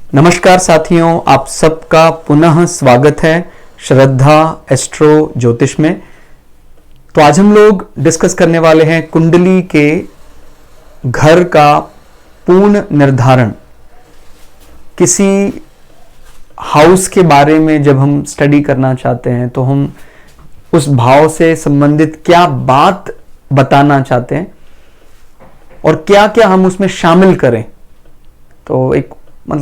नमस्कार साथियों, आप सबका पुनः स्वागत है श्रद्धा एस्ट्रो ज्योतिष में। तो आज हम लोग डिस्कस करने वाले हैं कुंडली के घर का पूर्ण निर्धारण। किसी हाउस के बारे में जब हम स्टडी करना चाहते हैं तो हम उस भाव से संबंधित क्या बात बताना चाहते हैं और क्या क्या हम उसमें शामिल करें। तो एक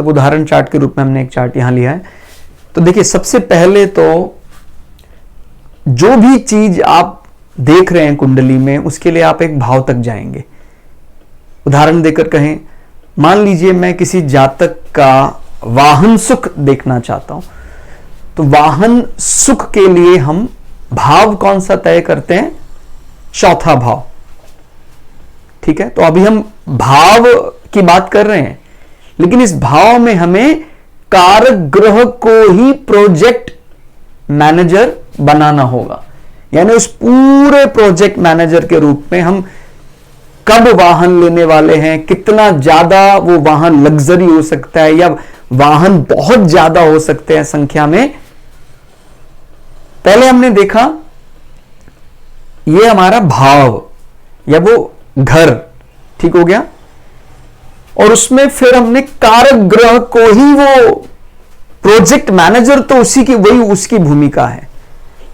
उदाहरण चार्ट के रूप में हमने एक चार्ट यहां लिया है। तो देखिए, सबसे पहले तो जो भी चीज आप देख रहे हैं कुंडली में, उसके लिए आप एक भाव तक जाएंगे। उदाहरण देकर कहें, मान लीजिए मैं किसी जातक का वाहन सुख देखना चाहता हूं, तो वाहन सुख के लिए हम भाव कौन सा तय करते हैं? चौथा भाव। ठीक है, तो अभी हम भाव की बात कर रहे हैं, लेकिन इस भाव में हमें कारक ग्रह को ही प्रोजेक्ट मैनेजर बनाना होगा। यानी उस पूरे प्रोजेक्ट मैनेजर के रूप में हम कब वाहन लेने वाले हैं, कितना ज्यादा वो वाहन लग्जरी हो सकता है या वाहन बहुत ज्यादा हो सकते हैं संख्या में। पहले हमने देखा ये हमारा भाव या वो घर, ठीक हो गया। और उसमें फिर हमने कारक ग्रह को ही, वो प्रोजेक्ट मैनेजर तो उसी की, वही उसकी भूमिका है।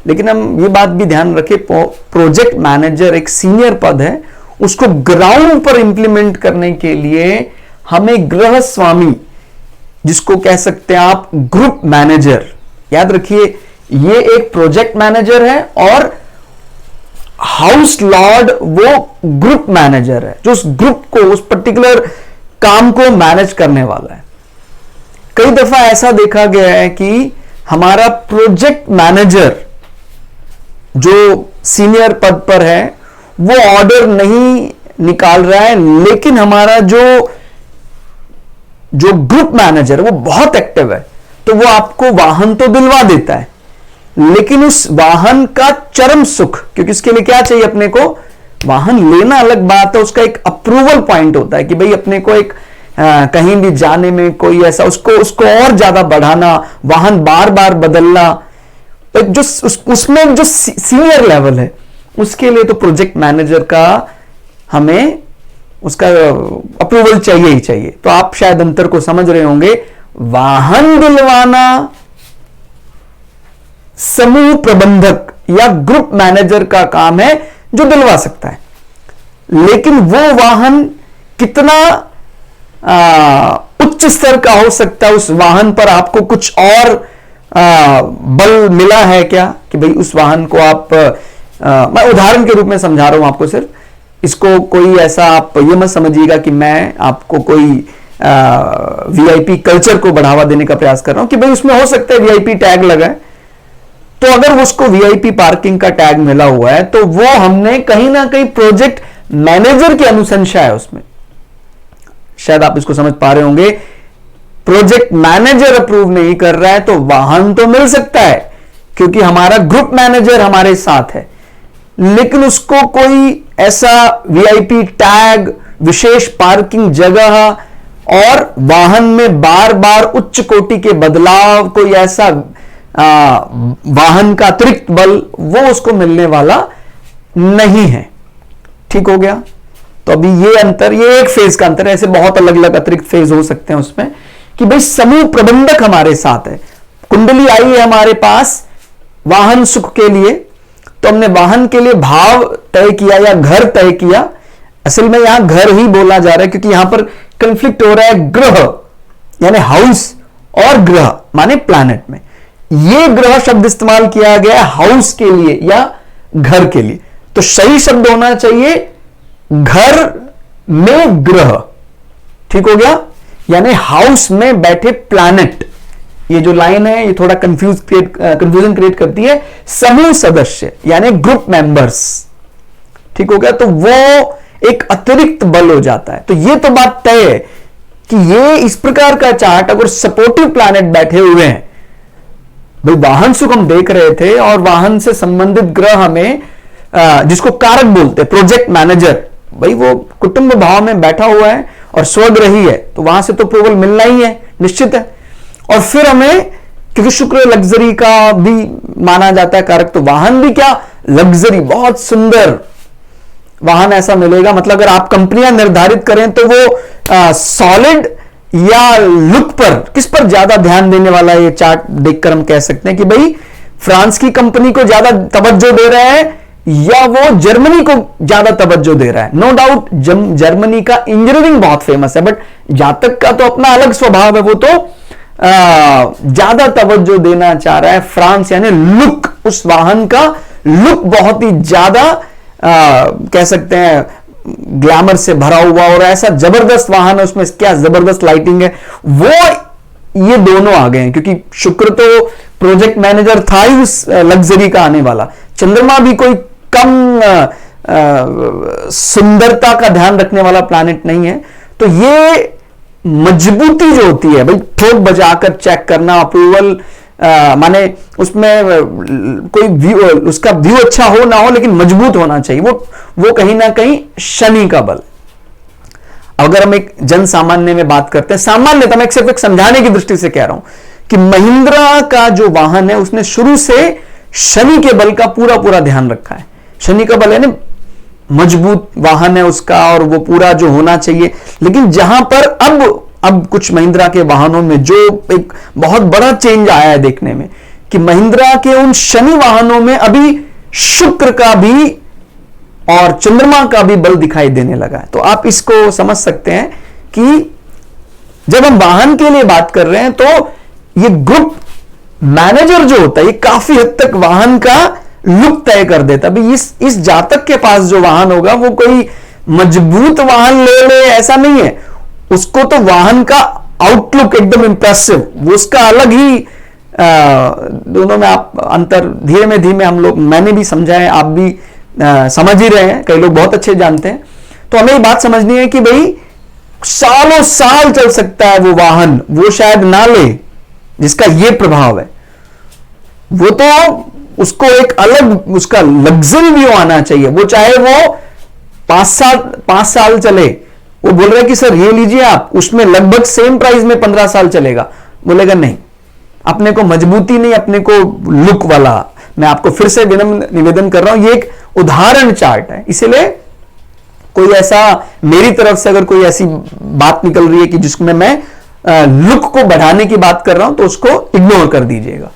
लेकिन हम ये बात भी ध्यान रखें, प्रोजेक्ट मैनेजर एक सीनियर पद है, उसको ग्राउंड पर इंप्लीमेंट करने के लिए हमें ग्रह स्वामी, जिसको कह सकते हैं आप ग्रुप मैनेजर, याद रखिए ये एक प्रोजेक्ट मैनेजर है और हाउस लॉर्ड वो ग्रुप मैनेजर है, जो उस ग्रुप को, उस पर्टिकुलर काम को मैनेज करने वाला है। कई दफा ऐसा देखा गया है कि हमारा प्रोजेक्ट मैनेजर जो सीनियर पद पर है वो ऑर्डर नहीं निकाल रहा है, लेकिन हमारा जो ग्रुप मैनेजर है वो बहुत एक्टिव है, तो वो आपको वाहन तो दिलवा देता है, लेकिन उस वाहन का चरम सुख, क्योंकि इसके लिए क्या चाहिए अपने को? वाहन लेना अलग बात है, उसका एक अप्रूवल पॉइंट होता है कि भाई अपने को एक कहीं भी जाने में कोई ऐसा उसको और ज्यादा बढ़ाना, वाहन बार बार बदलना, जो उसमें जो सीनियर लेवल है उसके लिए तो प्रोजेक्ट मैनेजर का हमें उसका अप्रूवल चाहिए ही चाहिए। तो आप शायद अंतर को समझ रहे होंगे। वाहन दिलवाना समूह प्रबंधक या ग्रुप मैनेजर का काम है, जो दिलवा सकता है, लेकिन वो वाहन कितना उच्च स्तर का हो सकता है, उस वाहन पर आपको कुछ और बल मिला है क्या कि भाई उस वाहन को आप मैं उदाहरण के रूप में समझा रहा हूं आपको, सिर्फ इसको कोई ऐसा आप ये मत समझिएगा कि मैं आपको कोई वीआईपी कल्चर को बढ़ावा देने का प्रयास कर रहा हूं कि भाई उसमें हो सकता है वीआईपी टैग लगा है, तो अगर उसको वीआईपी पार्किंग का टैग मिला हुआ है तो वो हमने कहीं ना कहीं प्रोजेक्ट मैनेजर की अनुशंसा है उसमें। शायद आप इसको समझ पा रहे होंगे। प्रोजेक्ट मैनेजर अप्रूव नहीं कर रहा है तो वाहन तो मिल सकता है क्योंकि हमारा ग्रुप मैनेजर हमारे साथ है, लेकिन उसको कोई ऐसा वीआईपी टैग, विशेष पार्किंग जगह और वाहन में बार बार उच्च कोटि के बदलाव, कोई ऐसा वाहन का अतिरिक्त बल, वो उसको मिलने वाला नहीं है। ठीक हो गया। तो अभी ये अंतर, ये एक फेज का अंतर है, ऐसे बहुत अलग अलग अतिरिक्त फेज हो सकते हैं उसमें कि भाई समूह प्रबंधक हमारे साथ है। कुंडली आई है हमारे पास वाहन सुख के लिए, तो हमने वाहन के लिए भाव तय किया या घर तय किया। असल में यहां घर ही बोला जा रहा है क्योंकि यहां पर कंफ्लिक्ट हो रहा है ग्रह यानी हाउस और ग्रह माने प्लैनेट में। ये ग्रह शब्द इस्तेमाल किया गया है हाउस के लिए या घर के लिए, तो सही शब्द होना चाहिए घर में ग्रह। ठीक हो गया, यानी हाउस में बैठे प्लैनेट। ये जो लाइन है ये थोड़ा कंफ्यूजन क्रिएट करती है। समूह सदस्य यानी ग्रुप मेंबर्स, ठीक हो गया, तो वो एक अतिरिक्त बल हो जाता है। तो ये तो बात तय है कि ये इस प्रकार का चार्ट अगर सपोर्टिव प्लैनेट बैठे हुए हैं, भाई वाहन सुख हम देख रहे थे और वाहन से संबंधित ग्रह हमें जिसको कारक बोलते हैं प्रोजेक्ट मैनेजर, भाई वो कुटुंब भाव में बैठा हुआ है और स्वर्ग रही है तो वहां से तो अप्रूवल मिलना ही है, निश्चित है। और फिर हमें, क्योंकि शुक्र लग्जरी का भी माना जाता है कारक, तो वाहन भी क्या लग्जरी, बहुत सुंदर वाहन ऐसा मिलेगा। मतलब अगर आप कंपनियां निर्धारित करें तो वो सॉलिड या लुक पर, किस पर ज्यादा ध्यान देने वाला, ये चार्ट देखकर हम कह सकते हैं कि भाई फ्रांस की कंपनी को ज्यादा तवज्जो दे रहा है या वो जर्मनी को ज्यादा तवज्जो दे रहा है। नो डाउट जर्मनी का इंजीनियरिंग बहुत फेमस है, बट जातक का तो अपना अलग स्वभाव है, वो तो ज्यादा तवज्जो देना चाह रहा है फ्रांस, यानी लुक, उस वाहन का लुक बहुत ही ज्यादा कह सकते हैं ग्लैमर से भरा हुआ, और ऐसा जबरदस्त वाहन है, उसमें क्या जबरदस्त लाइटिंग है। वो ये दोनों आ गए हैं, क्योंकि शुक्र तो प्रोजेक्ट मैनेजर था ही उस लग्जरी का आने वाला। चंद्रमा भी कोई कम सुंदरता का ध्यान रखने वाला प्लैनेट नहीं है। तो ये मजबूती जो होती है भाई, ठोक बजाकर चेक करना, अप्रूवल माने उसमें कोई व्यू, उसका व्यू अच्छा हो ना हो लेकिन मजबूत होना चाहिए, वो कहीं ना कहीं शनि का बल। अगर हम एक जन सामान्य में बात करते हैं, सामान्यतः मैं सिर्फ एक समझाने की दृष्टि से कह रहा हूं कि महिंद्रा का जो वाहन है उसने शुरू से शनि के बल का पूरा पूरा ध्यान रखा है। शनि का बल है ना, मजबूत वाहन है उसका, और वो पूरा जो होना चाहिए। लेकिन जहां पर अब कुछ महिंद्रा के वाहनों में जो एक बहुत बड़ा चेंज आया है देखने में, कि महिंद्रा के उन शनि वाहनों में अभी शुक्र का भी और चंद्रमा का भी बल दिखाई देने लगा है। तो आप इसको समझ सकते हैं कि जब हम वाहन के लिए बात कर रहे हैं तो ये ग्रुप मैनेजर जो होता है, ये काफी हद तक वाहन का लुक तय कर देता है। इस जातक के पास जो वाहन होगा वो कोई मजबूत वाहन ले ऐसा नहीं है, उसको तो वाहन का आउटलुक एकदम इंप्रेसिव, वो उसका अलग ही दोनों में आप अंतर धीमे धीमे हम लोग, मैंने भी समझा है, आप भी समझ ही रहे हैं, कई लोग बहुत अच्छे जानते हैं। तो हमें ये बात समझनी है कि भाई सालों साल चल सकता है वो वाहन, वो शायद ना ले जिसका ये प्रभाव है, वो तो उसको एक अलग उसका लग्जरी व्यू आना चाहिए। वो चाहे वो 5 साल चले, वो बोल रहे कि सर ये लीजिए आप, उसमें लगभग सेम प्राइस में 15 साल चलेगा, बोलेगा नहीं, अपने को मजबूती नहीं, अपने को लुक वाला। मैं आपको फिर से विनम्र निवेदन कर रहा हूं, ये एक उदाहरण चार्ट है, इसलिए कोई ऐसा मेरी तरफ से अगर कोई ऐसी बात निकल रही है कि जिसमें मैं लुक को बढ़ाने की बात कर रहा हूं तो उसको इग्नोर कर दीजिएगा,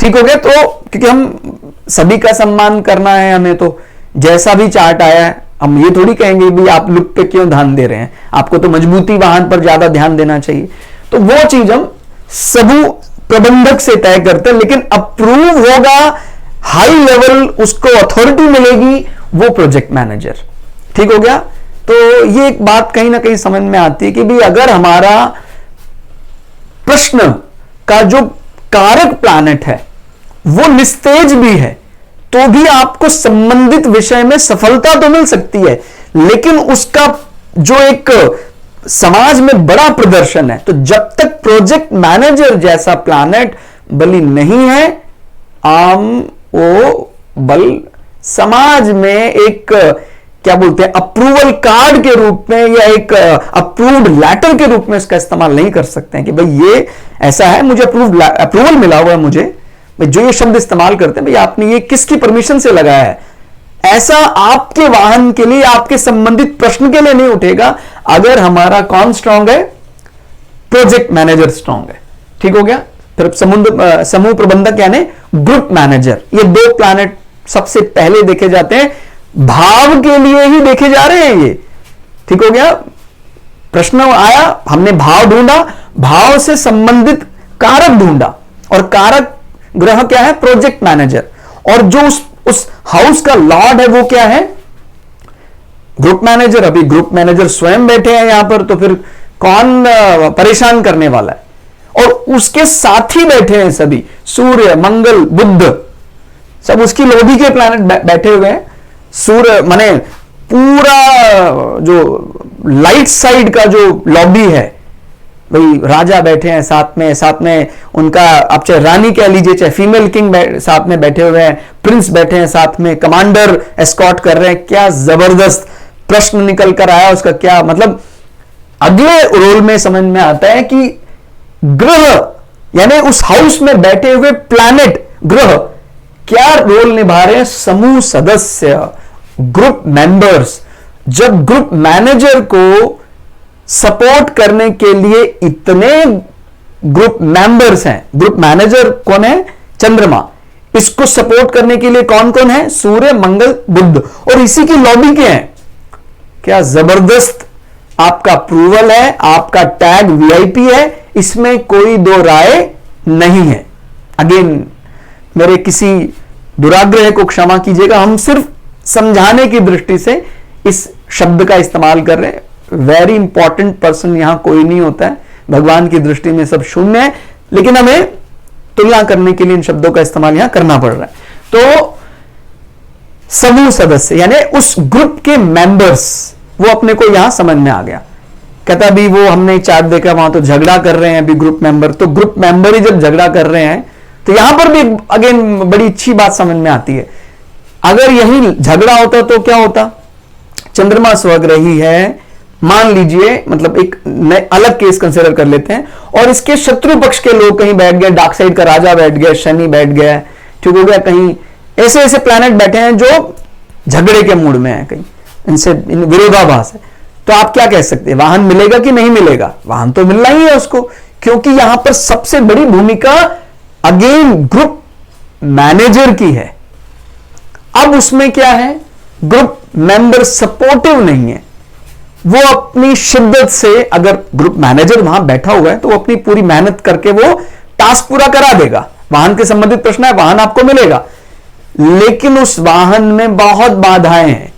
ठीक हो गया। तो क्योंकि हम सभी का सम्मान करना है हमें, तो जैसा भी चार्ट आया है हम ये थोड़ी कहेंगे भी आप लुक पे क्यों ध्यान दे रहे हैं, आपको तो मजबूती वाहन पर ज्यादा ध्यान देना चाहिए। तो वो चीज हम समूह प्रबंधक से तय करते हैं, लेकिन अप्रूव होगा हाई लेवल, उसको अथॉरिटी मिलेगी, वो प्रोजेक्ट मैनेजर, ठीक हो गया। तो ये एक बात कहीं ना कहीं समझ में आती है कि भाई अगर हमारा प्रश्न का जो कारक प्लैनेट है वो निस्तेज भी है तो भी आपको संबंधित विषय में सफलता तो मिल सकती है, लेकिन उसका जो एक समाज में बड़ा प्रदर्शन है, तो जब तक प्रोजेक्ट मैनेजर जैसा प्लैनेट बली नहीं है, आम वो बल समाज में एक क्या बोलते हैं अप्रूवल कार्ड के रूप में या एक अप्रूव्ड लेटर के रूप में इसका इस्तेमाल नहीं कर सकते हैं कि भाई ये ऐसा है, मुझे अप्रूवल मिला हुआ है, मुझे भाई जो ये शब्द इस्तेमाल करते हैं भाई आपने ये किसकी परमिशन से लगाया है, ऐसा आपके वाहन के लिए, आपके संबंधित प्रश्न के लिए नहीं उठेगा अगर हमारा कौन स्ट्रांग है, प्रोजेक्ट मैनेजर स्ट्रांग है, ठीक हो गया। फिर समूह प्रबंधक यानी ग्रुप मैनेजर, ये दो प्लैनेट सबसे पहले देखे जाते हैं, भाव के लिए ही देखे जा रहे हैं ये, ठीक हो गया। प्रश्न आया, हमने भाव ढूंढा, भाव से संबंधित कारक ढूंढा, और कारक ग्रह क्या है, प्रोजेक्ट मैनेजर, और जो उस हाउस का लॉर्ड है वो क्या है, ग्रुप मैनेजर। अभी ग्रुप मैनेजर स्वयं बैठे हैं यहां पर, तो फिर कौन परेशान करने वाला है, और उसके साथी बैठे हैं सभी, सूर्य, मंगल, बुध, सब उसकी लोभी के प्लैनेट बैठे हुए हैं। सूर्य माने पूरा जो लाइट साइड का जो लॉबी है, भाई राजा बैठे हैं साथ में उनका, आप चाहे रानी कह लीजिए, चाहे फीमेल किंग साथ में बैठे हुए हैं, प्रिंस बैठे हैं साथ में, कमांडर एस्कॉर्ट कर रहे हैं। क्या जबरदस्त प्रश्न निकल कर आया उसका, क्या मतलब अगले रोल में समझ में आता है कि ग्रह यानी उस हाउस में बैठे हुए प्लैनेट ग्रह क्या रोल निभा रहे हैं। समूह सदस्य, ग्रुप मेंबर्स, जब ग्रुप मैनेजर को सपोर्ट करने के लिए इतने ग्रुप मेंबर्स हैं, ग्रुप मैनेजर कौन है, चंद्रमा, इसको सपोर्ट करने के लिए कौन कौन है, सूर्य, मंगल, बुध, और इसी की लॉबी के हैं। क्या जबरदस्त आपका अप्रूवल है, आपका टैग वीआईपी है, इसमें कोई दो राय नहीं है। अगेन मेरे किसी दुराग्रह को क्षमा कीजिएगा, हम सिर्फ समझाने की दृष्टि से इस शब्द का इस्तेमाल कर रहे हैं। वेरी इंपॉर्टेंट पर्सन यहां कोई नहीं होता है, भगवान की दृष्टि में सब शून्य है, लेकिन हमें तुलना करने के लिए इन शब्दों का इस्तेमाल यहां करना पड़ रहा है। तो समूह सदस्य यानी उस ग्रुप के मेंबर्स, वो अपने को यहां समझ में आ गया। कहता भी वो हमने चार्ट देखा, वहां तो झगड़ा कर रहे हैं अभी ग्रुप मेंबर, तो ग्रुप मेंबर ही जब झगड़ा कर रहे हैं तो यहां पर भी अगेन बड़ी अच्छी बात समझ में आती है। अगर यही झगड़ा होता तो क्या होता, चंद्रमा स्वग्रही है मान लीजिए, मतलब एक अलग केस कंसिडर कर लेते हैं, और इसके शत्रु पक्ष के लोग कहीं बैठ गए, डार्क साइड का राजा बैठ गया, शनि बैठ गया, ठीक हो गया, कहीं ऐसे ऐसे प्लैनेट बैठे हैं जो झगड़े के मूड में है, कहीं इनसे विरोधाभास है, तो आप क्या कह सकते हैं, वाहन मिलेगा कि नहीं मिलेगा? वाहन तो मिलना ही है उसको, क्योंकि यहां पर सबसे बड़ी भूमिका अगेन ग्रुप मैनेजर की है। अब उसमें क्या है, ग्रुप मेंबर सपोर्टिव नहीं है, वो अपनी शिद्दत से, अगर ग्रुप मैनेजर वहां बैठा हुआ है तो वो अपनी पूरी मेहनत करके वो टास्क पूरा करा देगा। वाहन के संबंधित प्रश्न है, वाहन आपको मिलेगा, लेकिन उस वाहन में बहुत बाधाएं हैं।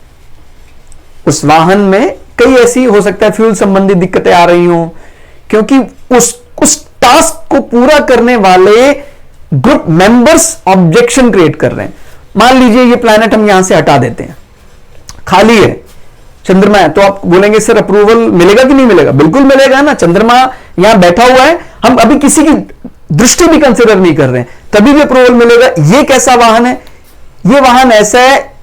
उस वाहन में कई ऐसी हो सकता है फ्यूल संबंधी दिक्कतें आ रही हो, क्योंकि उस टास्क को पूरा करने वाले ग्रुप मेंबर्स ऑब्जेक्शन क्रिएट कर रहे हैं। मान लीजिए ये प्लैनेट हम यहां से हटा देते हैं, खाली है, चंद्रमा है, तो आप बोलेंगे सर अप्रूवल मिलेगा कि नहीं मिलेगा? बिल्कुल मिलेगा ना, चंद्रमा यहां बैठा हुआ है, हम अभी किसी की दृष्टि भी कंसिडर नहीं कर रहे हैं, तभी भी अप्रूवल मिलेगा। ये कैसा वाहन है? ये वाहन ऐसा है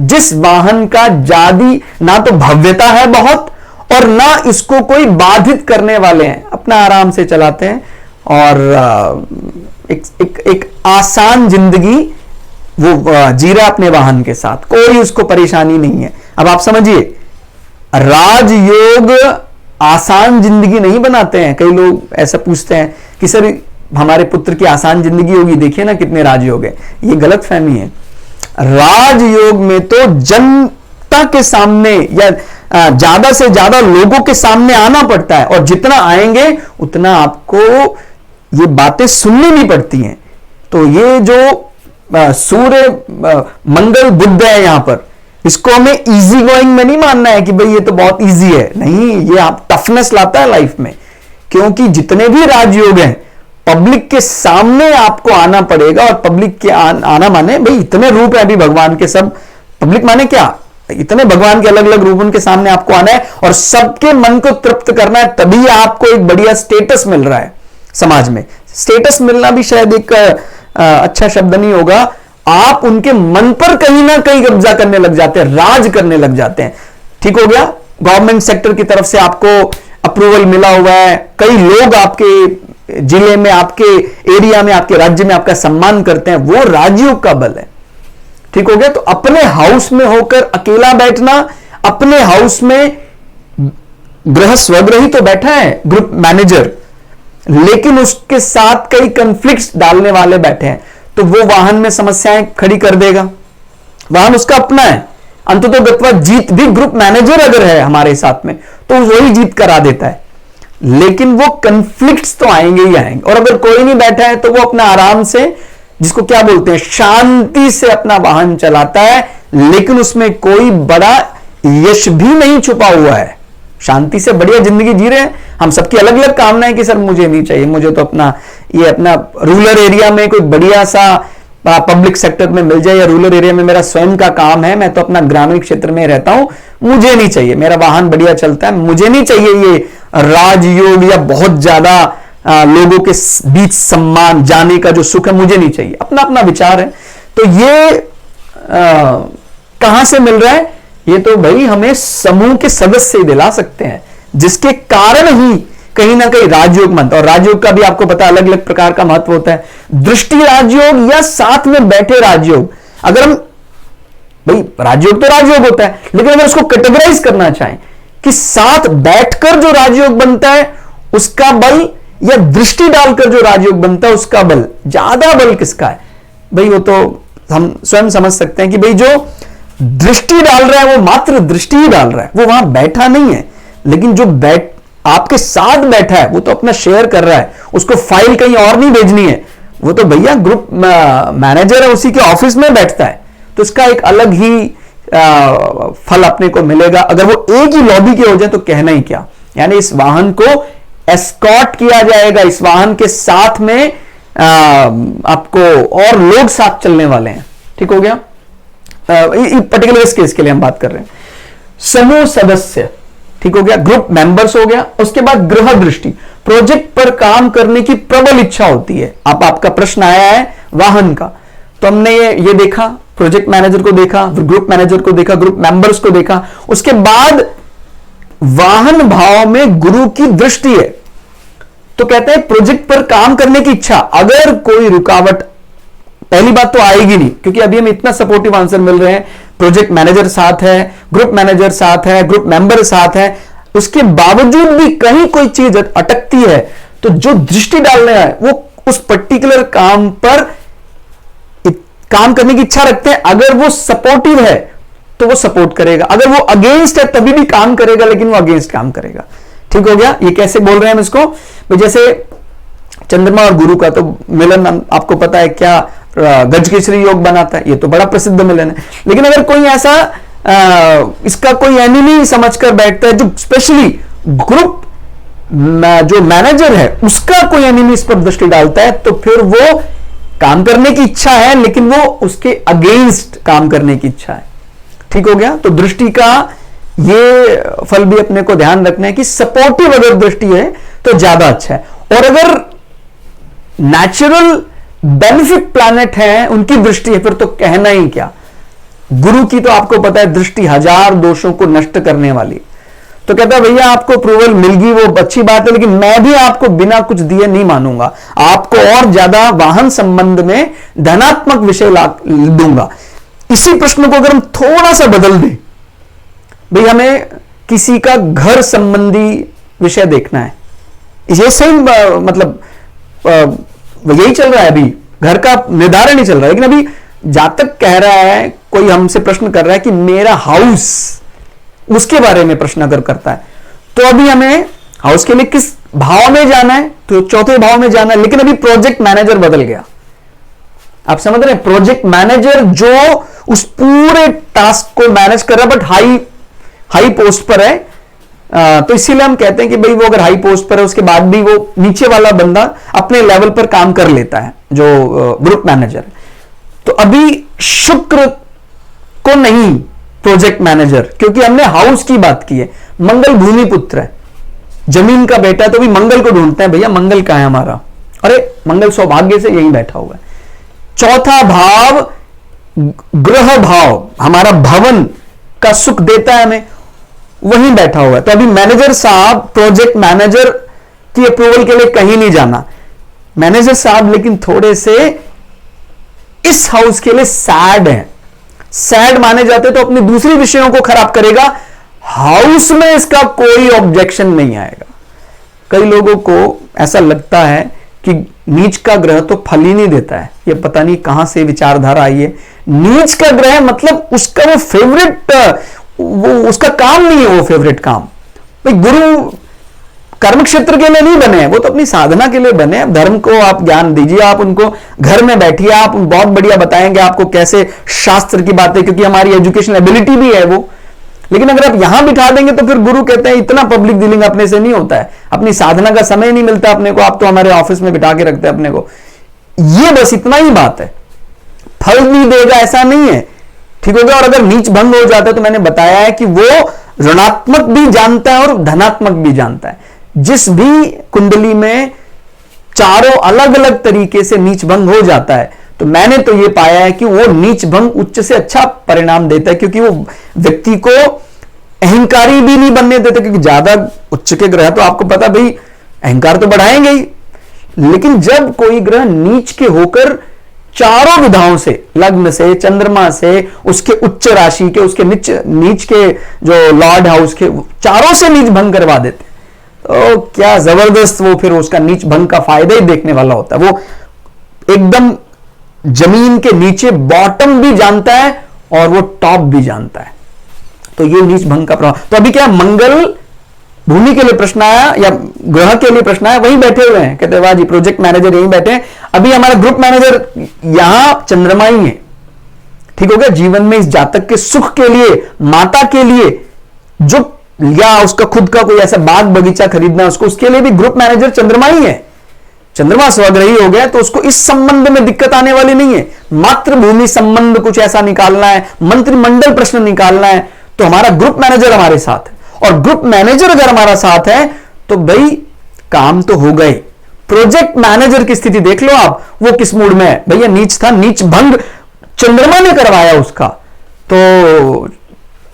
जिस वाहन का जादी ना तो भव्यता है बहुत, और ना इसको कोई बाधित करने वाले हैं, अपना आराम से चलाते हैं और एक आसान जिंदगी वो जी रहा अपने वाहन के साथ, कोई उसको परेशानी नहीं है। अब आप समझिए, राजयोग आसान जिंदगी नहीं बनाते हैं। कई लोग ऐसा पूछते हैं कि सर हमारे पुत्र की आसान जिंदगी होगी, देखिए ना कितने राजयोग है। ये गलत फहमी है। राजयोग में तो जनता के सामने या ज्यादा से ज्यादा लोगों के सामने आना पड़ता है, और जितना आएंगे उतना आपको ये बातें सुननी भी पड़ती हैं। तो ये जो सूर्य मंगल बुध है यहां पर, इसको हमें इजी गोइंग में नहीं मानना है कि भाई ये तो बहुत इजी है, नहीं, ये आप टफनेस लाता है लाइफ में, क्योंकि जितने भी राजयोग हैं पब्लिक के सामने आपको आना पड़ेगा। और पब्लिक के आना माने भाई इतने रूप है अभी भगवान के, सब पब्लिक माने क्या, इतने भगवान के अलग अलग रूप उनके सामने आपको आना है और सबके मन को तृप्त करना है, तभी आपको एक बढ़िया स्टेटस मिल रहा है समाज में। स्टेटस मिलना भी शायद एक अच्छा शब्द नहीं होगा, आप उनके मन पर कहीं ना कहीं कब्जा करने लग जाते हैं, राज करने लग जाते हैं। ठीक हो गया, गवर्नमेंट सेक्टर की तरफ से आपको अप्रूवल मिला हुआ है, कई लोग आपके जिले में, आपके एरिया में, आपके राज्य में आपका सम्मान करते हैं, वो राजयोग का बल है। ठीक हो गया। तो अपने हाउस में होकर अकेला बैठना, अपने हाउस में ग्रह स्वग्रही तो बैठा है ग्रुप मैनेजर, लेकिन उसके साथ कई कॉन्फ्लिक्ट्स डालने वाले बैठे हैं, तो वो वाहन में समस्याएं खड़ी कर देगा। वाहन उसका अपना है, अंततोगत्वा जीत भी ग्रुप मैनेजर अगर है हमारे साथ में तो वही जीत करा देता है, लेकिन वो कॉन्फ्लिक्ट्स तो आएंगे ही आएंगे। और अगर कोई नहीं बैठा है तो वो अपना आराम से, जिसको क्या बोलते हैं, शांति से अपना वाहन चलाता है, लेकिन उसमें कोई बड़ा यश भी नहीं छुपा हुआ है, शांति से बढ़िया जिंदगी जी रहे हैं। हम सबकी अलग अलग कामना है कि सर मुझे नहीं चाहिए, मुझे तो अपना ये अपना रूरल एरिया में कोई बढ़िया सा पब्लिक सेक्टर में मिल जाए, या रूरल एरिया में मेरा स्वयं का काम है, मैं तो अपना ग्रामीण क्षेत्र में रहता हूं, मुझे नहीं चाहिए, मेरा वाहन बढ़िया चलता है, मुझे नहीं चाहिए ये राजयोग या बहुत ज्यादा लोगों के बीच सम्मान जाने का जो सुख है, मुझे नहीं चाहिए। अपना अपना विचार है। तो ये कहां से मिल रहा है? ये तो भाई हमें समूह के सदस्य ही दिला सकते हैं। जिसके कारण ही कहीं ना कहीं राजयोग बनता है। और राजयोग का भी आपको पता अलग अलग प्रकार का महत्व होता है, दृष्टि राजयोग या साथ में बैठे राजयोग। अगर हम, भाई राजयोग तो राजयोग होता है, लेकिन अगर उसको कैटेगराइज करना चाहें कि साथ बैठकर जो राजयोग बनता है उसका बल, या दृष्टि डालकर जो राजयोग बनता है उसका बल, ज्यादा बल किसका है, भाई वो तो हम स्वयं समझ सकते हैं कि भाई जो दृष्टि डाल रहा है वो मात्र दृष्टि ही डाल रहा है, वो वहां बैठा नहीं है। लेकिन जो आपके साथ बैठा है वो तो अपना शेयर कर रहा है, उसको फाइल कहीं और नहीं भेजनी है, वो तो भैया ग्रुप मैनेजर है, उसी के ऑफिस में बैठता है, तो इसका एक अलग ही फल अपने को मिलेगा। अगर वो एक ही लॉबी के हो जाए तो कहना ही क्या। यानी इस वाहन को एस्कॉर्ट किया जाएगा, इस वाहन के साथ में आपको और लोग साथ चलने वाले हैं। ठीक हो गया। पर्टिकुलर इस केस के लिए हम बात कर रहे हैं। समूह सदस्य, ठीक हो गया, ग्रुप मेंबर्स हो गया। उसके बाद गृह दृष्टि, प्रोजेक्ट पर काम करने की प्रबल इच्छा होती है। आपका प्रश्न आया है वाहन का, तो हमने ये देखा, प्रोजेक्ट मैनेजर को देखा, ग्रुप मैनेजर को देखा, ग्रुप मेंबर्स को देखा। उसके बाद वाहन भाव में गुरु की दृष्टि है, तो कहते हैं प्रोजेक्ट पर काम करने की इच्छा। अगर कोई रुकावट, पहली बात तो आएगी नहीं, क्योंकि अभी हमें इतना सपोर्टिव आंसर मिल रहे हैं, प्रोजेक्ट मैनेजर साथ है, ग्रुप मैनेजर साथ है, ग्रुप मेंबर साथ है, उसके बावजूद भी कहीं कोई चीज अटकती है, तो जो दृष्टि डालने है वो उस पर्टिकुलर काम पर काम करने की इच्छा रखते हैं। अगर वो सपोर्टिव है तो वो सपोर्ट करेगा, अगर वो अगेंस्ट है तभी भी काम करेगा, लेकिन वो अगेंस्ट काम करेगा। ठीक हो गया। ये कैसे बोल रहे हैं हम इसको, जैसे चंद्रमा और गुरु का तो मिलन आपको पता है क्या, गजकेसरी योग बनाता है, ये तो बड़ा प्रसिद्ध मिलन है। लेकिन अगर कोई ऐसा इसका कोई एनिमी समझकर बैठता है, जो स्पेशली ग्रुप जो मैनेजर है उसका कोई एनिमी इस पर दृष्टि डालता है, तो फिर वो काम करने की इच्छा है लेकिन वो उसके अगेंस्ट काम करने की इच्छा है। ठीक हो गया। तो दृष्टि का ये फल भी अपने को ध्यान रखना है कि सपोर्टिव अगर दृष्टि है तो ज्यादा अच्छा है, और अगर नेचुरल बेनिफिट प्लैनेट है उनकी दृष्टि है फिर तो कहना ही क्या। गुरु की तो आपको पता है दृष्टि 1000 दोषों को नष्ट करने वाली, तो कहता है भैया आपको अप्रूवल मिल गई वो अच्छी बात है, लेकिन मैं भी आपको बिना कुछ दिए नहीं मानूंगा, आपको और ज्यादा वाहन संबंध में धनात्मक विषय दूंगा। इसी प्रश्न को अगर हम थोड़ा सा बदल दें, भाई हमें किसी का घर संबंधी विषय देखना है, ये सही मतलब यही चल रहा है, अभी घर का निर्धारण ही चल रहा है, लेकिन अभी जहां तक कह रहा है कोई हमसे प्रश्न कर रहा है कि मेरा हाउस, उसके बारे में प्रश्न अगर करता है, तो अभी हमें हाउस के लिए किस भाव में जाना है, तो चौथे भाव में जाना है। लेकिन अभी प्रोजेक्ट मैनेजर बदल गया, आप समझ रहे हैं, प्रोजेक्ट मैनेजर जो उस पूरे टास्क को मैनेज कर रहा है, बट हाई पोस्ट पर है, तो इसीलिए हम कहते हैं कि भाई वो अगर हाई पोस्ट पर है उसके बाद भी वो नीचे वाला बंदा अपने लेवल पर काम कर लेता है, जो ग्रुप मैनेजर। तो अभी शुक्र को नहीं प्रोजेक्ट मैनेजर, क्योंकि हमने हाउस की बात की है, मंगल भूमि पुत्र है, जमीन का बेटा है, तो भी मंगल को ढूंढते हैं, भैया मंगल कहां है हमारा, अरे मंगल सौभाग्य से यही बैठा हुआ है। चौथा भाव गृह भाव, हमारा भवन का सुख देता है हमें, वहीं बैठा हुआ है। तो अभी मैनेजर साहब, प्रोजेक्ट मैनेजर की अप्रूवल के लिए कहीं नहीं जाना, मैनेजर साहब लेकिन थोड़े से इस हाउस के लिए सैड है, सैड माने जाते तो अपनी दूसरी विषयों को खराब करेगा, हाउस में इसका कोई ऑब्जेक्शन नहीं आएगा। कई लोगों को ऐसा लगता है कि नीच का ग्रह तो फल ही नहीं देता है, ये पता नहीं कहां से विचारधारा आई है। नीच का ग्रह मतलब उसका वो फेवरेट, वो उसका काम नहीं है, वो फेवरेट काम। भाई गुरु कर्म क्षेत्र के लिए नहीं बने हैं, वो तो अपनी साधना के लिए बने हैं। धर्म को आप ज्ञान दीजिए, आप उनको घर में बैठिए, आप बहुत बढ़िया बताएंगे आपको कैसे शास्त्र की बातें, क्योंकि हमारी एजुकेशनल एबिलिटी भी है वो। लेकिन अगर आप यहां बिठा देंगे तो फिर गुरु कहते हैं इतना पब्लिक डीलिंग अपने से नहीं होता है, अपनी साधना का समय नहीं मिलता अपने को, आप तो हमारे ऑफिस में बिठा के रखते हैं अपने को। ये बस इतना ही बात है, फल नहीं देगा ऐसा नहीं है। ठीक होगा। और अगर नीच भंग हो जाता है तो मैंने बताया है कि वो ऋणात्मक भी जानता है और धनात्मक भी जानता है। जिस भी कुंडली में चारों अलग अलग तरीके से नीच भंग हो जाता है, तो मैंने तो ये पाया है कि वो नीच भंग उच्च से अच्छा परिणाम देता है, क्योंकि वो व्यक्ति को अहंकारी भी नहीं बनने देते, क्योंकि ज्यादा उच्च के ग्रह तो आपको पता भाई अहंकार तो बढ़ाएंगे ही। लेकिन जब कोई ग्रह नीच के होकर चारों विधाओं से, लग्न से, चंद्रमा से, उसके उच्च राशि के, उसके नीच के जो लॉर्ड हाउस के, चारों से नीच भंग करवा देते, तो क्या जबरदस्त वो फिर उसका नीच भंग का फायदा ही देखने वाला होता है। वो एकदम जमीन के नीचे बॉटम भी जानता है और वो टॉप भी जानता है। तो ये नीच भंग का प्रभाव। तो अभी क्या मंगल भूमि के लिए प्रश्न आया या ग्रह के लिए प्रश्न आया, वहीं बैठे हुए हैं, कहते वाह जी प्रोजेक्ट मैनेजर यहीं बैठे हैं। अभी हमारा ग्रुप मैनेजर यहां चंद्रमा ही है, ठीक हो गया। जीवन में इस जातक के सुख के लिए, माता के लिए जो, या उसका खुद का कोई ऐसा बाग बगीचा खरीदना उसको, उसके लिए भी ग्रुप मैनेजर चंद्रमा ही है। चंद्रमा स्वग्रही हो गया तो उसको इस संबंध में दिक्कत आने वाली नहीं है। मातृभूमि संबंध कुछ ऐसा निकालना है, मंत्रिमंडल प्रश्न निकालना है, तो हमारा ग्रुप मैनेजर हमारे साथ है। और ग्रुप मैनेजर अगर हमारा साथ है तो भाई काम तो हो गए। प्रोजेक्ट मैनेजर की स्थिति देख लो आप, वो किस मूड में है, भैया नीच था, नीच भंग चंद्रमा ने करवाया उसका। तो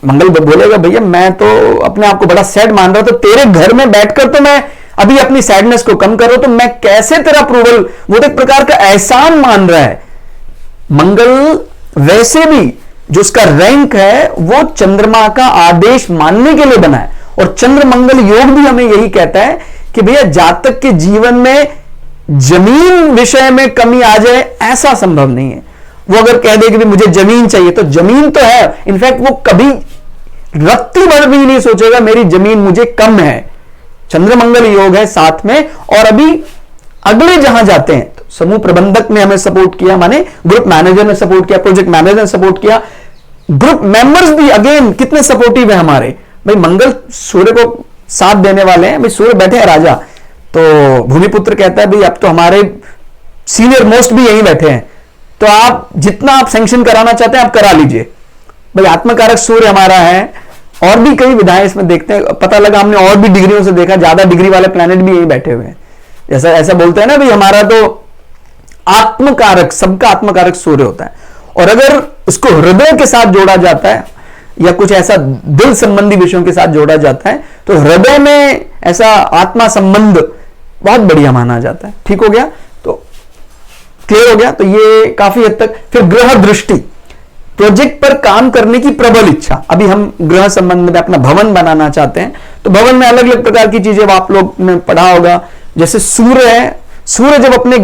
मंगल बोलेगा भैया मैं तो अपने आप को बड़ा सैड मान रहा था, तेरे घर में बैठकर तो मैं अभी अपनी सैडनेस को कम कर रहा हूं, तो मैं कैसे तेरा अप्रूवल, वो तो एक प्रकार का एहसान मान रहा है। मंगल वैसे भी जो उसका रैंक है वो चंद्रमा का आदेश मानने के लिए बना है। और चंद्र मंगल योग भी हमें यही कहता है कि भैया जातक के जीवन में जमीन विषय में कमी आ जाए ऐसा संभव नहीं है। वो अगर कह दे कि मुझे जमीन चाहिए तो जमीन तो है, इनफैक्ट वो कभी रत्ती भर भी नहीं सोचेगा मेरी जमीन मुझे कम है। चंद्र मंगल योग है साथ में। और अभी अगले जहां जाते हैं तो समूह प्रबंधक ने हमें सपोर्ट किया, माने ग्रुप मैनेजर ने सपोर्ट किया, प्रोजेक्ट मैनेजर ने सपोर्ट किया, ग्रुप मेंबर्स भी अगेन कितने सपोर्टिव है हमारे। भाई मंगल सूर्य को साथ देने वाले हैं, भाई सूर्य बैठे हैं राजा, तो भूमिपुत्र कहता है भाई अब तो हमारे सीनियर मोस्ट भी यहीं बैठे हैं, तो आप जितना आप सैंक्शन कराना चाहते हैं आप करा लीजिए। भाई आत्मकारक सूर्य हमारा है। और भी कई विधाएं इसमें देखते हैं, पता लगा हमने और भी डिग्रियों से देखा, ज्यादा डिग्री वाले प्लैनेट भी यहीं बैठे हुए हैं। जैसा ऐसा बोलते हैं ना भाई हमारा तो आत्मकारक, सबका आत्मकारक सूर्य होता है। और अगर उसको हृदय के साथ जोड़ा जाता है या कुछ ऐसा दिल संबंधी विषयों के साथ जोड़ा जाता है तो हृदय में ऐसा आत्मा संबंध बहुत बढ़िया माना जाता है। ठीक हो गया, तो क्लियर हो गया। तो ये काफी हद तक। फिर ग्रह दृष्टि, प्रोजेक्ट पर काम करने की प्रबल इच्छा। अभी हम ग्रह संबंध में अपना भवन बनाना चाहते हैं तो भवन में अलग अलग प्रकार की चीजें आप लोग ने पढ़ा होगा। जैसे सूर्य है, सूर्य जब अपने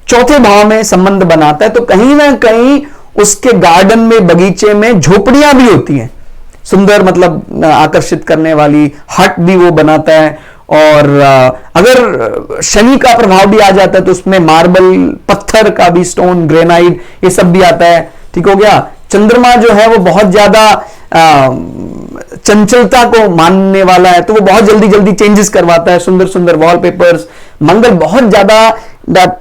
चौथे भाव में संबंध बनाता है तो कहीं ना कहीं उसके गार्डन में, बगीचे में झोपड़ियां भी होती हैं सुंदर, मतलब आकर्षित करने वाली, हट भी वो बनाता है। और अगर शनि का प्रभाव भी आ जाता है तो उसमें मार्बल, पत्थर का भी, स्टोन, ग्रेनाइट, ये सब भी आता है। ठीक हो गया। चंद्रमा जो है वो बहुत ज्यादा चंचलता को मानने वाला है तो वो बहुत जल्दी जल्दी चेंजेस करवाता है, सुंदर सुंदर वॉलपेपर्स। मंगल बहुत ज्यादा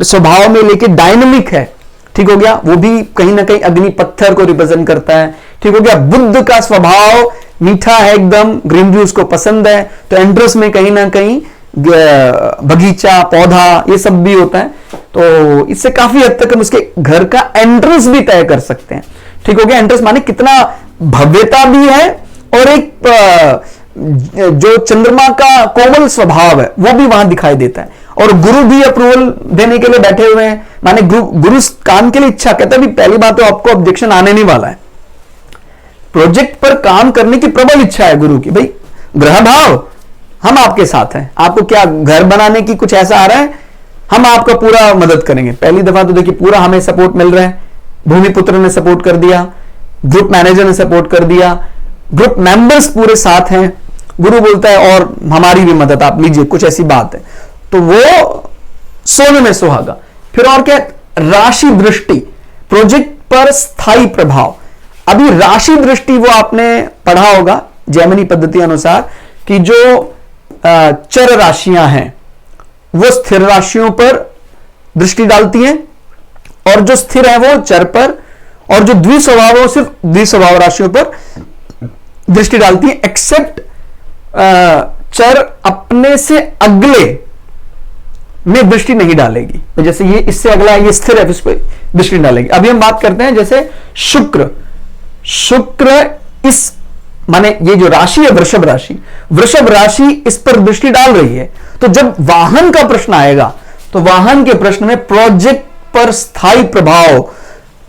स्वभाव में लेके डायनामिक है। ठीक हो गया। वो भी कहीं ना कहीं अग्नि, पत्थर को रिप्रेजेंट करता है। ठीक हो गया। बुध का स्वभाव मीठा है एकदम, ग्रीनरी उसको पसंद है, तो एंट्रेंस में कहीं ना कहीं बगीचा, पौधा, ये सब भी होता है। तो इससे काफी हद तक हम उसके घर का एंट्रेंस भी तय कर सकते हैं। ठीक हो गया। एंट्रेंस माने कितना भव्यता भी है और एक जो चंद्रमा का कोमल स्वभाव है वो भी वहां दिखाई देता है। और गुरु भी अप्रूवल देने के लिए बैठे हुए हैं, माने गुरु काम के लिए इच्छा कहता है। भी पहली बात तो आपको ऑब्जेक्शन आने नहीं वाला है। प्रोजेक्ट पर काम करने की प्रबल इच्छा है गुरु की। भाई ग्रह भाव हम आपके साथ हैं, आपको क्या घर बनाने की कुछ ऐसा आ रहा है, हम आपका पूरा मदद करेंगे। पहली दफा तो देखिए पूरा हमें सपोर्ट मिल रहा है। भूमिपुत्र ने सपोर्ट कर दिया, ग्रुप मैनेजर ने सपोर्ट कर दिया, ग्रुप मेंबर्स पूरे साथ हैं। गुरु बोलता है और हमारी भी मदद आप लीजिए, कुछ ऐसी बात है, तो वो सोने में सुहागा। फिर और क्या, राशि दृष्टि, प्रोजेक्ट पर स्थायी प्रभाव। अभी राशि दृष्टि वो आपने पढ़ा होगा जैमिनी पद्धति अनुसार कि जो चर राशियां हैं वो स्थिर राशियों पर दृष्टि डालती हैं और जो स्थिर है वो चर पर, और जो द्विस्वभाव है वो सिर्फ द्विस्वभाव राशियों पर दृष्टि डालती है। एक्सेप्ट चर अपने से अगले में दृष्टि नहीं डालेगी। तो जैसे ये इससे अगला है, ये स्थिर है, इस पर दृष्टि डालेगी। अभी हम बात करते हैं जैसे शुक्र इस माने ये जो राशि है वृषभ राशि इस पर दृष्टि डाल रही है। तो जब वाहन का प्रश्न आएगा तो वाहन के प्रश्न में प्रोजेक्ट पर स्थायी प्रभाव,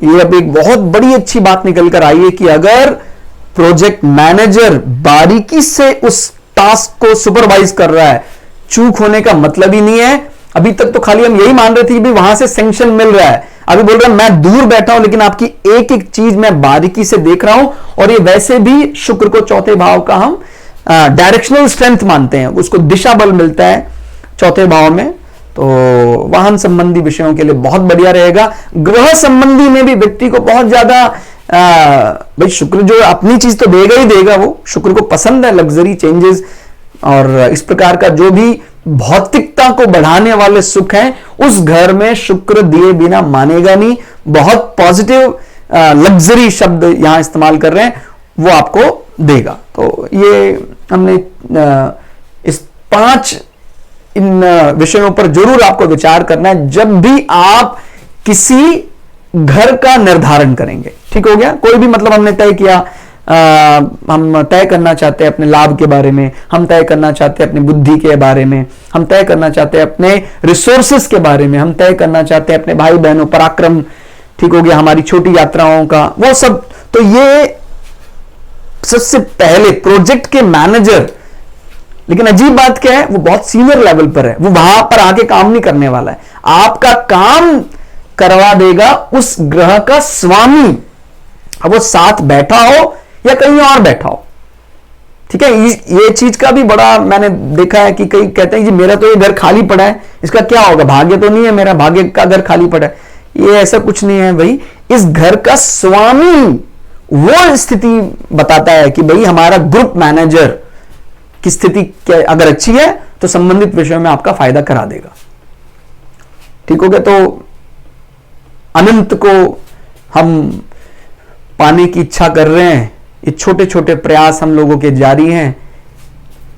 ये अब एक बहुत बड़ी अच्छी बात निकल कर आई है कि अगर प्रोजेक्ट मैनेजर बारीकी से उस टास्क को सुपरवाइज कर रहा है, चूक होने का मतलब ही नहीं है। अभी तक तो खाली हम यही मान रहे थे कि वहां से सैंक्शन मिल रहा है, अभी बोल रहा है मैं दूर बैठा हूं लेकिन आपकी एक एक चीज मैं बारीकी से देख रहा हूं। और ये वैसे भी शुक्र को चौथे भाव का हम डायरेक्शनल स्ट्रेंथ मानते हैं, उसको दिशा बल मिलता है चौथे भाव में। तो वाहन संबंधी विषयों के लिए बहुत बढ़िया रहेगा। ग्रह संबंधी में भी व्यक्ति को बहुत ज्यादा भाई शुक्र जो अपनी चीज तो देगा ही देगा, वो शुक्र को पसंद है लग्जरी चेंजेस और इस प्रकार का जो भी भौतिकता को बढ़ाने वाले सुख हैं उस घर में शुक्र दिए बिना मानेगा नहीं। बहुत पॉजिटिव लग्जरी शब्द यहां इस्तेमाल कर रहे हैं, वो आपको देगा। तो ये हमने इस 5 इन विषयों पर जरूर आपको विचार करना है जब भी आप किसी घर का निर्धारण करेंगे। ठीक हो गया। कोई भी मतलब हमने तय किया, हम तय करना चाहते हैं अपने लाभ के बारे में, हम तय करना चाहते हैं अपनी बुद्धि के बारे में, हम तय करना चाहते हैं अपने रिसोर्सेस के बारे में, हम तय करना चाहते हैं अपने भाई बहनों पराक्रम, ठीक हो गया, हमारी छोटी यात्राओं का वो सब। तो ये सबसे पहले प्रोजेक्ट के मैनेजर, लेकिन अजीब बात क्या है, वो बहुत सीनियर लेवल पर है, वो वहां पर आके काम नहीं करने वाला है, आपका काम करवा देगा उस ग्रह का स्वामी। अब वो साथ बैठा हो या कहीं और बैठा हो, ठीक है। ये चीज का भी बड़ा मैंने देखा है कि कई कहते हैं कि मेरा तो ये घर खाली पड़ा है, इसका क्या होगा, भाग्य तो नहीं है मेरा, भाग्य का घर खाली पड़ा है। ये ऐसा कुछ नहीं है भाई, इस घर का स्वामी वो स्थिति बताता है कि भाई हमारा ग्रुप मैनेजर की स्थिति अगर अच्छी है तो संबंधित विषयों में आपका फायदा करा देगा। ठीक हो गया। तो अनंत को हम पाने की इच्छा कर रहे हैं, ये छोटे छोटे प्रयास हम लोगों के जारी हैं,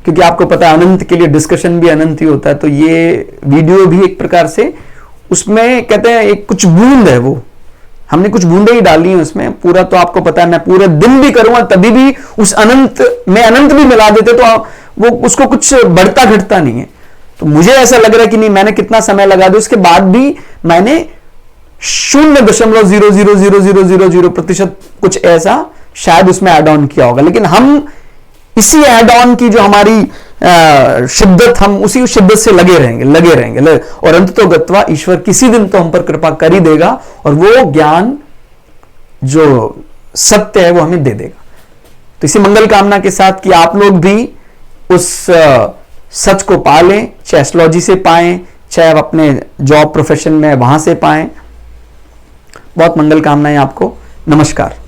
क्योंकि आपको पता है अनंत के लिए डिस्कशन भी अनंत ही होता है। तो ये वीडियो भी एक प्रकार से उसमें कहते हैं एक कुछ बूंद है, वो हमने कुछ बूंदें ही डाली हैं उसमें, पूरा तो आपको पता है मैं पूरे दिन भी करूंगा तभी भी उस अनंत में अनंत भी मिला देते तो वो उसको कुछ बढ़ता घटता नहीं है। तो मुझे ऐसा लग रहा है कि नहीं, मैंने कितना समय लगा दिया, उसके बाद भी मैंने 0.00000% कुछ ऐसा शायद उसमें ऐड ऑन किया होगा, लेकिन हम इसी ऐड ऑन की जो हमारी शिद्दत, हम उसी शिद्दत से लगे रहेंगे और अंततो गत्वा ईश्वर किसी दिन तो हम पर कृपा कर ही देगा और वो ज्ञान जो सत्य है वो हमें दे देगा। तो इसी मंगल कामना के साथ कि आप लोग भी उस सच को पा लें, चाहे एस्ट्रोलॉजी से पाएं, चाहे आप अपने जॉब प्रोफेशन में वहां से पाएं। बहुत मंगल कामनाएं आपको। नमस्कार।